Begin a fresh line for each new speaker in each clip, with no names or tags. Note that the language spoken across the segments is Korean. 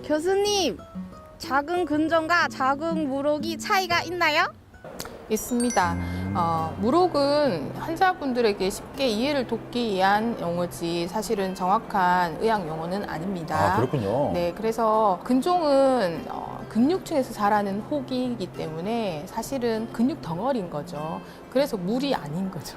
교수님, 작은 근종과 작은 무록이 차이가 있나요?
있습니다. 무록은 환자분들에게 쉽게 이해를 돕기 위한 용어지 사실은 정확한 의학 용어는 아닙니다.
아, 그렇군요.
네, 그래서 근종은 근육층에서 자라는 혹이기 때문에 사실은 근육 덩어리인 거죠. 그래서 물이 아닌 거죠.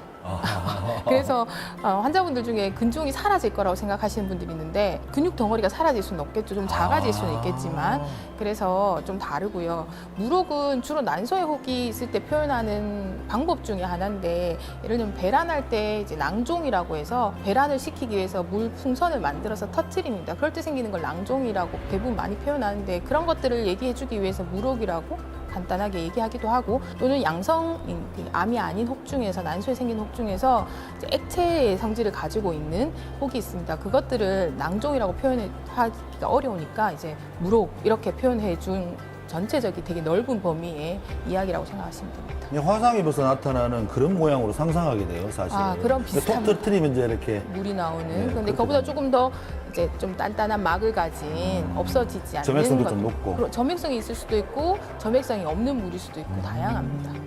그래서 환자분들 중에 근종이 사라질 거라고 생각하시는 분들이 있는데 근육 덩어리가 사라질 수는 없겠죠. 좀 작아질 수는 있겠지만 그래서 좀 다르고요. 무록은 주로 난소의 혹이 있을 때 표현하는 방법 중에 하나인데 예를 들면 배란할 때 이제 낭종이라고 해서 배란을 시키기 위해서 물 풍선을 만들어서 터트립니다. 그럴 때 생기는 걸 낭종이라고 대부분 많이 표현하는데 그런 것들을 얘기해주기 위해서 무록이라고 간단하게 얘기하기도 하고 또는 양성인 암이 아닌 혹 중에서 난소에 생긴 혹 중에서 이제 액체의 성질을 가지고 있는 혹이 있습니다. 그것들을 낭종이라고 표현하기가 어려우니까 이제 무록 이렇게 표현해 준 전체적인 되게 넓은 범위의 이야기라고 생각하시면 됩니다.
화상 입어서 나타나는 그런 모양으로 상상하게 돼요, 사실.
그런 비슷한
톡 터트리면 이제 이렇게
물이 나오는
네,
그런데 그거보다 조금 더 이제 좀 단단한 막을 가진 없어지지 않는
점액성도
것.
좀 높고.
점액성이 있을 수도 있고 점액성이 없는 물일 수도 있고 다양합니다. 네.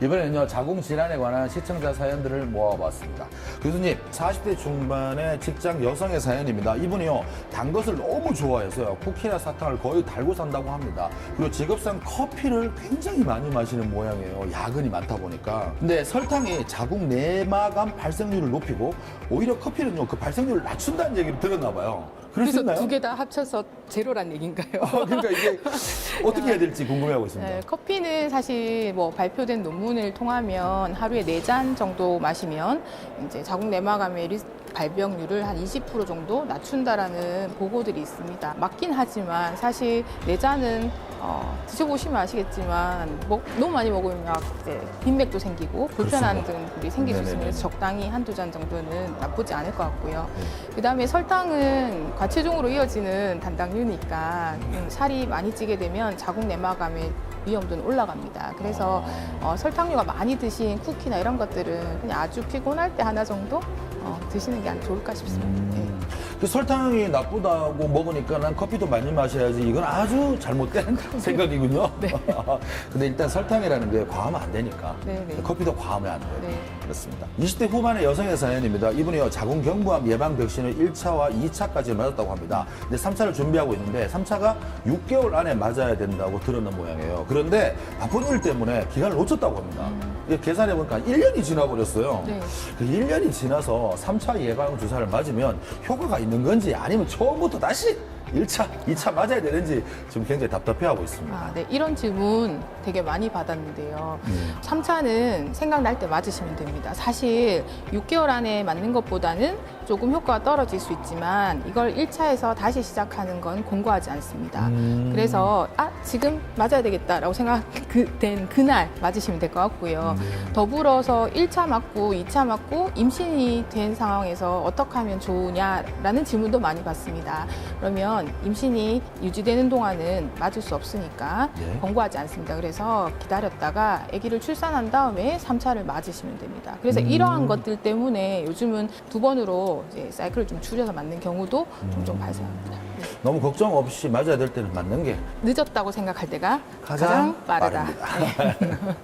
이번에는요, 자궁질환에 관한 시청자 사연들을 모아봤습니다.
교수님, 40대 중반의 직장 여성의 사연입니다. 이분이요, 단 것을 너무 좋아해서요, 쿠키나 사탕을 거의 달고 산다고 합니다. 그리고 직업상 커피를 굉장히 많이 마시는 모양이에요. 야근이 많다 보니까. 근데 설탕이 자궁 내마감 발생률을 높이고 오히려 커피는요, 그 발생률을 낮춘다는 얘기를 들었나 봐요. 그럴 수
그래서
있나요?
두 개 다 합쳐서 제로란 얘기인가요?
그러니까 이게 어떻게 해야 될지 궁금해하고 있습니다.
네, 커피는 사실 뭐 발표된 논문을 통하면 하루에 4잔 정도 마시면 이제 자궁 내막암의 발병률을 한 20% 정도 낮춘다라는 보고들이 있습니다. 맞긴 하지만 사실 4잔은 드셔보시면 아시겠지만 너무 많이 먹으면 막 이제 빈맥도 생기고 불편한 등들이 생길 수 있으면 적당히 한두 잔 정도는 나쁘지 않을 것 같고요. 그다음에 설탕은 과체중으로 이어지는 단당류니까 살이 많이 찌게 되면 자궁 내막암의 위험도는 올라갑니다. 그래서 설탕류가 많이 드신 쿠키나 이런 것들은 그냥 아주 피곤할 때 하나 정도 드시는 게 좋을까 싶습니다. 네.
그 설탕이 나쁘다고 먹으니까 난 커피도 많이 마셔야지. 이건 아주 잘못된 생각이군요.
네.
근데 일단 설탕이라는 게 과하면 안 되니까.
네, 네.
커피도 과하면 안 돼요.
네.
그렇습니다. 20대 후반의 여성의 사연입니다. 이분이요, 자궁경부암 예방 백신을 1차와 2차까지 맞았다고 합니다. 근데 3차를 준비하고 있는데 3차가 6개월 안에 맞아야 된다고 들었는 모양이에요. 그런데 바쁜 일 때문에 기간을 놓쳤다고 합니다. 계산해보니까 1년이 지나버렸어요.
네.
그 1년이 지나서 3차 예방 주사를 맞으면 효과가 있는 건지 아니면 처음부터 다시 1차, 2차 맞아야 되는지 지금 굉장히 답답해하고 있습니다.
네. 이런 질문 되게 많이 받았는데요. 3차는 생각날 때 맞으시면 됩니다. 사실 6개월 안에 맞는 것보다는 조금 효과가 떨어질 수 있지만 이걸 1차에서 다시 시작하는 건 권고하지 않습니다. 그래서 지금 맞아야 되겠다라고 생각된 그날 맞으시면 될 것 같고요. 더불어서 1차 맞고 2차 맞고 임신이 된 상황에서 어떻게 하면 좋으냐라는 질문도 많이 받습니다. 그러면 임신이 유지되는 동안은 맞을 수 없으니까
네.
권고하지 않습니다. 그래서 기다렸다가 아기를 출산한 다음에 3차를 맞으시면 됩니다. 그래서 이러한 것들 때문에 요즘은 2번으로 이제 사이클을 좀 줄여서 맞는 경우도 종종 발생합니다. 네.
너무 걱정 없이 맞아야 될 때는 맞는 게
늦었다고 생각할 때가
가장
가장 빠르다.
빠릅니다.
네.